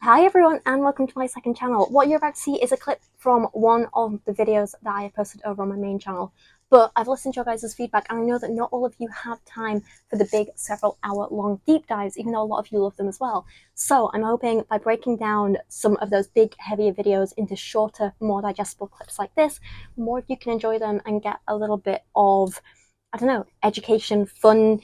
Hi everyone and welcome to my second channel. What you're about to see is a clip from one of the videos that I have posted over on my main channel. But I've listened to your guys' feedback and I know that not all of you have time for the big several hour long deep dives, even though a lot of you love them as well. So I'm hoping by breaking down some of those big heavier videos into shorter, more digestible clips like this, more of you can enjoy them and get a little bit of, I don't know, education, fun,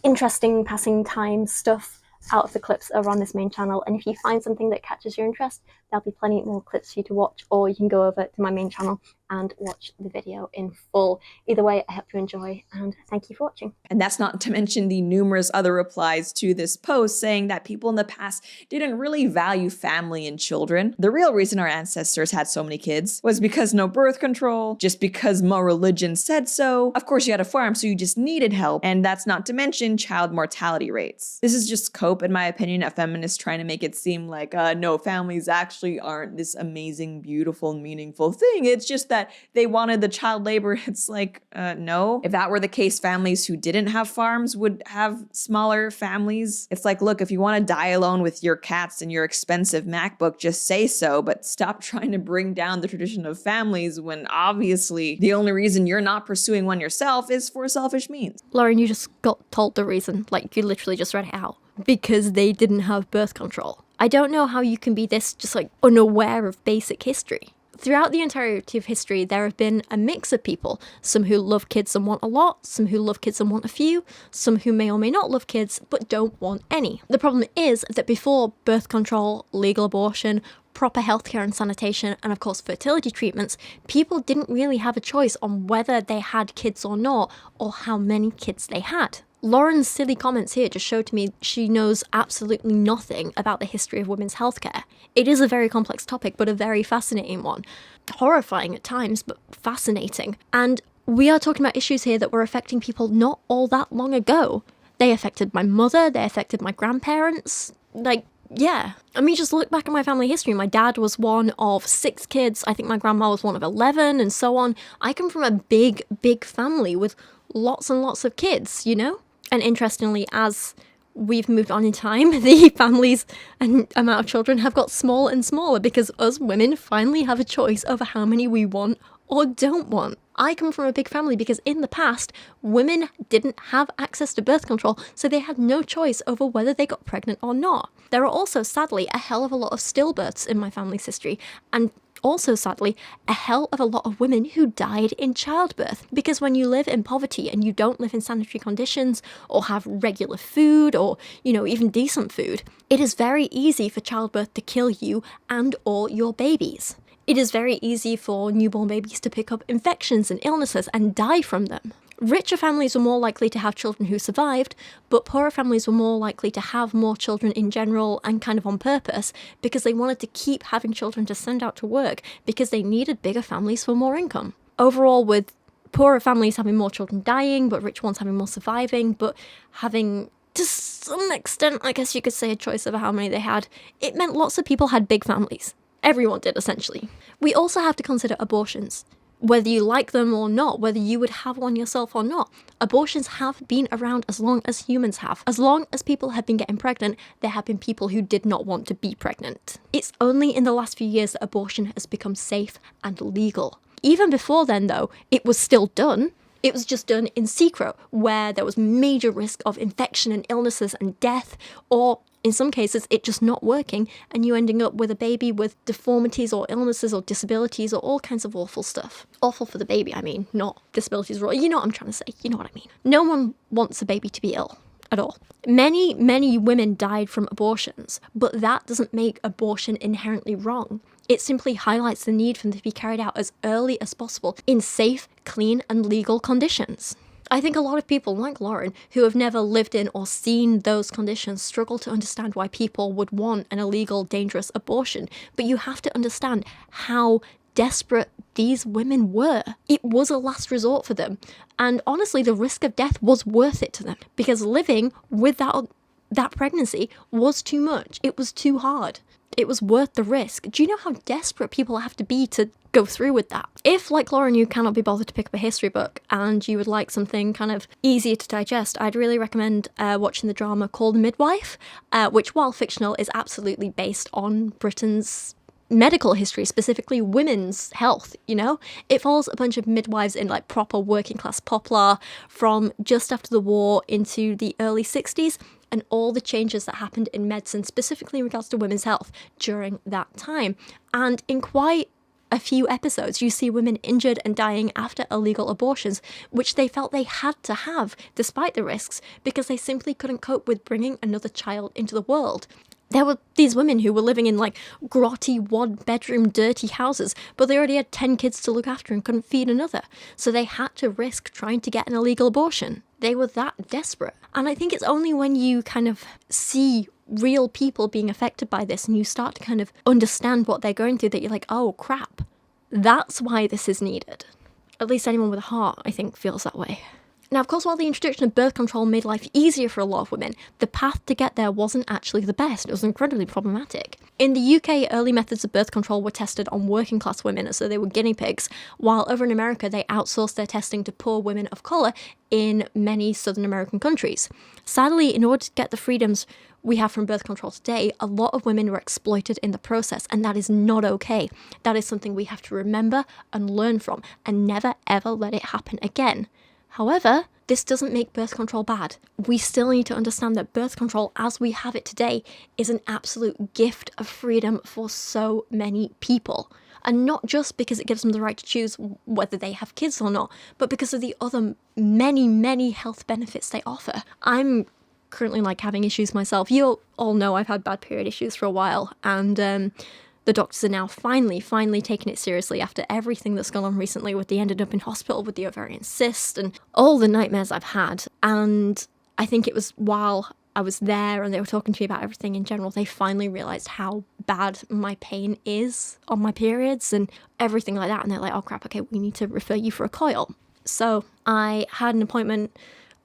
interesting passing time stuff out of the clips over on this main channel. And if you find something that catches your interest, there'll be plenty more clips for you to watch, or you can go over to my main channel and watch the video in full. Either way, I hope you enjoy and thank you for watching. And that's not to mention the numerous other replies to this post saying that people in the past didn't really value family and children. The real reason our ancestors had so many kids was because no birth control, just because more religion said so. Of course, you had a farm, so you just needed help, and that's not to mention child mortality rates. This is just cope, in my opinion, of feminists trying to make it seem like, no, families actually aren't this amazing, beautiful, meaningful thing. It's just that they wanted the child labor. It's like, no. If that were the case, families who didn't have farms would have smaller families. It's like, look, if you want to die alone with your cats and your expensive MacBook, just say so, but stop trying to bring down the tradition of families when obviously the only reason you're not pursuing one yourself is for selfish means. Lauren, you just got told the reason, like you literally just read it out. Because they didn't have birth control. I don't know how you can be this just like unaware of basic history. Throughout the entirety of history, there have been a mix of people, some who love kids and want a lot, some who love kids and want a few, some who may or may not love kids but don't want any. The problem is that before birth control, legal abortion, proper healthcare and sanitation, and of course fertility treatments, people didn't really have a choice on whether they had kids or not, or how many kids they had. Lauren's silly comments here just showed to me she knows absolutely nothing about the history of women's healthcare. It is a very complex topic, but a very fascinating one. Horrifying at times, but fascinating. And we are talking about issues here that were affecting people not all that long ago. They affected my mother, they affected my grandparents. Yeah. I mean, just look back at my family history. My dad was one of 6 kids. I think my grandma was one of 11, and so on. I come from a big, big family with lots and lots of kids, you know? And interestingly, as we've moved on in time, the families and amount of children have got smaller and smaller because us women finally have a choice over how many we want or don't want. I come from a big family because in the past, women didn't have access to birth control, so they had no choice over whether they got pregnant or not. There are also, sadly, a hell of a lot of stillbirths in my family's history, and also, sadly, a hell of a lot of women who died in childbirth. Because when you live in poverty and you don't live in sanitary conditions or have regular food or, even decent food, it is very easy for childbirth to kill you and or your babies. It is very easy for newborn babies to pick up infections and illnesses and die from them. Richer families were more likely to have children who survived, but poorer families were more likely to have more children in general and kind of on purpose because they wanted to keep having children to send out to work because they needed bigger families for more income. Overall, with poorer families having more children dying, but rich ones having more surviving, but having, to some extent, I guess you could say, a choice over how many they had, it meant lots of people had big families. Everyone did, essentially. We also have to consider abortions. Whether you like them or not, whether you would have one yourself or not, abortions have been around as long as humans have. As long as people have been getting pregnant, there have been people who did not want to be pregnant. It's only in the last few years that abortion has become safe and legal. Even before then, though, it was still done. It was just done in secret, where there was major risk of infection and illnesses and death, or in some cases, it just not working, and you ending up with a baby with deformities or illnesses or disabilities or all kinds of awful stuff. Awful for the baby, I mean, not disabilities. You know what I'm trying to say, you know what I mean. No one wants a baby to be ill at all. Many, many women died from abortions, but that doesn't make abortion inherently wrong. It simply highlights the need for them to be carried out as early as possible in safe, clean, and legal conditions. I think a lot of people, like Lauren, who have never lived in or seen those conditions struggle to understand why people would want an illegal, dangerous abortion. But you have to understand how desperate these women were. It was a last resort for them. And honestly, the risk of death was worth it to them because living without that pregnancy was too much. It was too hard. it was worth the risk. Do you know how desperate people have to be to go through with that? If, like Lauren, you cannot be bothered to pick up a history book and you would like something kind of easier to digest, I'd really recommend watching the drama called Midwife, which, while fictional, is absolutely based on Britain's medical history, specifically women's health. It follows a bunch of midwives in like proper working class poplar from just after the war into the early 60s, and all the changes that happened in medicine, specifically in regards to women's health during that time. And in quite a few episodes, you see women injured and dying after illegal abortions, which they felt they had to have despite the risks, because they simply couldn't cope with bringing another child into the world. There were these women who were living in like grotty, one-bedroom, dirty houses, but they already had 10 kids to look after and couldn't feed another. So they had to risk trying to get an illegal abortion. They were that desperate. And I think it's only when you kind of see real people being affected by this and you start to kind of understand what they're going through that you're like, oh crap, that's why this is needed. At least anyone with a heart, I think, feels that way. Now, of course, while the introduction of birth control made life easier for a lot of women, the path to get there wasn't actually the best. It was incredibly problematic. In the UK, early methods of birth control were tested on working class women, so they were guinea pigs, while over in America, they outsourced their testing to poor women of colour in many Southern American countries. Sadly, in order to get the freedoms we have from birth control today, a lot of women were exploited in the process, and that is not okay. That is something we have to remember and learn from, and never ever let it happen again. However, this doesn't make birth control bad. We still need to understand that birth control as we have it today is an absolute gift of freedom for so many people. And not just because it gives them the right to choose whether they have kids or not, but because of the other many, many health benefits they offer. I'm currently having issues myself. You all know I've had bad period issues for a while, and the doctors are now finally taking it seriously after everything that's gone on recently with the ended up in hospital with the ovarian cyst and all the nightmares I've had. And I think it was while I was there and they were talking to me about everything in general, they finally realised how bad my pain is on my periods and everything like that. And they're like, oh crap, okay, we need to refer you for a coil. So I had an appointment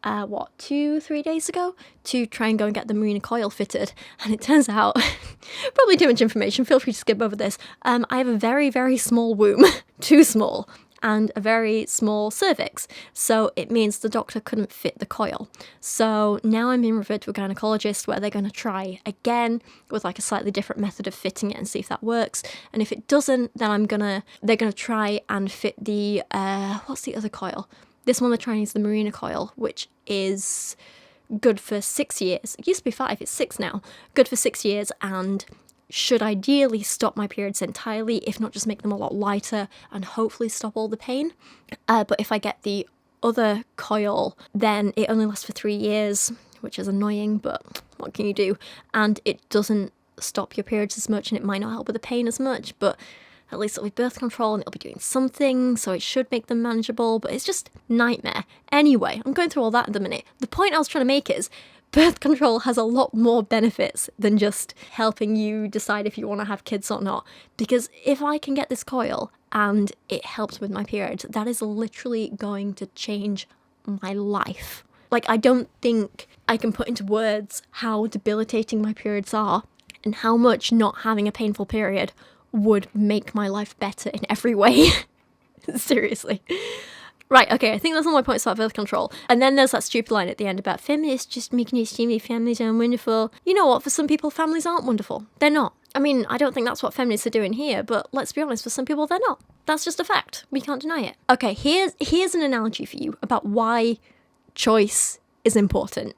2-3 days ago to try and go and get the Marina coil fitted, and it turns out, probably too much information, feel free to skip over this, I have a very, very small womb, too small, and a very small cervix, so it means the doctor couldn't fit the coil. So now I'm being referred to a gynecologist where they're going to try again with a slightly different method of fitting it and see if that works, and if it doesn't, then they're gonna try and fit the, what's the other coil? This one they're trying is the Marina coil, which is good for 6 years. It used to be 5, it's 6 now. Good for 6 years and should ideally stop my periods entirely, if not just make them a lot lighter and hopefully stop all the pain. But if I get the other coil, then it only lasts for 3 years, which is annoying, but what can you do? And it doesn't stop your periods as much and it might not help with the pain as much, but at least it'll be birth control and it'll be doing something, so it should make them manageable, but it's just nightmare. Anyway, I'm going through all that in a minute. The point I was trying to make is birth control has a lot more benefits than just helping you decide if you want to have kids or not. Because if I can get this coil and it helps with my periods, that is literally going to change my life. I don't think I can put into words how debilitating my periods are and how much not having a painful period would make my life better in every way. Seriously. Right, okay, I think that's all my points about birth control. And then there's that stupid line at the end about feminists just making it seem like families are wonderful. You know what, for some people, families aren't wonderful. They're not. I mean, I don't think that's what feminists are doing here, but let's be honest, for some people, they're not. That's just a fact. We can't deny it. Okay, here's an analogy for you about why choice is important.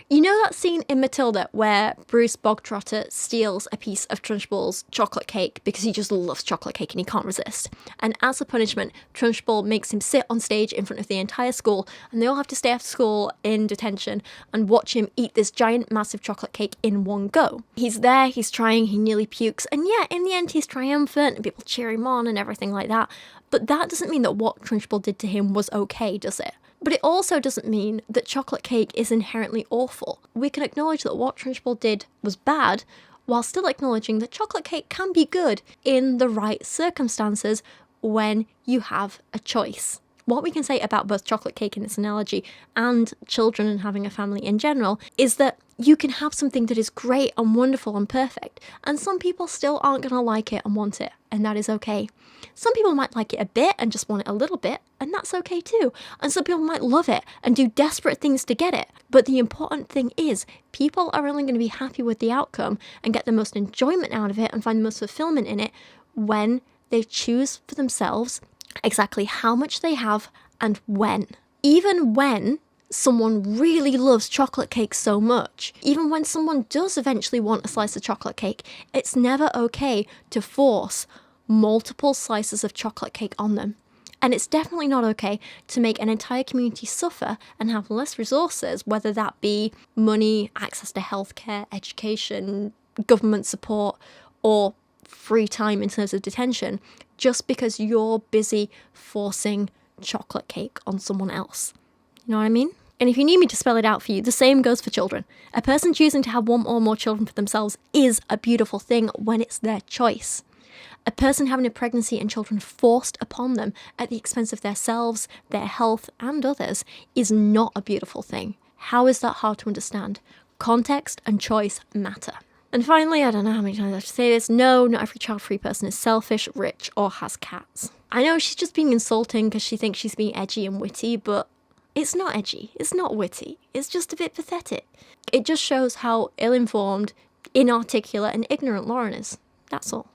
You know that scene in Matilda where Bruce Bogtrotter steals a piece of Trunchbull's chocolate cake because he just loves chocolate cake and he can't resist? And as a punishment, Trunchbull makes him sit on stage in front of the entire school and they all have to stay after school in detention and watch him eat this giant, massive chocolate cake in one go. He's there, he's trying, he nearly pukes, and yeah, in the end he's triumphant and people cheer him on and everything like that. But that doesn't mean that what Trunchbull did to him was okay, does it? But it also doesn't mean that chocolate cake is inherently awful. We can acknowledge that what Trunchbull did was bad, while still acknowledging that chocolate cake can be good in the right circumstances when you have a choice. What we can say about both chocolate cake in this analogy and children and having a family in general is that you can have something that is great and wonderful and perfect, and some people still aren't going to like it and want it, and that is okay. Some people might like it a bit and just want it a little bit, and that's okay too. And some people might love it and do desperate things to get it. But the important thing is, people are only going to be happy with the outcome and get the most enjoyment out of it and find the most fulfillment in it when they choose for themselves exactly how much they have and when. Even when someone really loves chocolate cake so much, even when someone does eventually want a slice of chocolate cake, it's never okay to force multiple slices of chocolate cake on them. And it's definitely not okay to make an entire community suffer and have less resources, whether that be money, access to healthcare, education, government support, or free time in terms of detention, just because you're busy forcing chocolate cake on someone else. You know what I mean? And if you need me to spell it out for you, the same goes for children. A person choosing to have one or more children for themselves is a beautiful thing when it's their choice. A person having a pregnancy and children forced upon them at the expense of themselves, their health, and others is not a beautiful thing. How is that hard to understand? Context and choice matter. And finally, I don't know how many times I have to say this, no, not every child-free person is selfish, rich, or has cats. I know she's just being insulting because she thinks she's being edgy and witty, but it's not edgy, it's not witty, it's just a bit pathetic. It just shows how ill-informed, inarticulate, and ignorant Lauren is. That's all.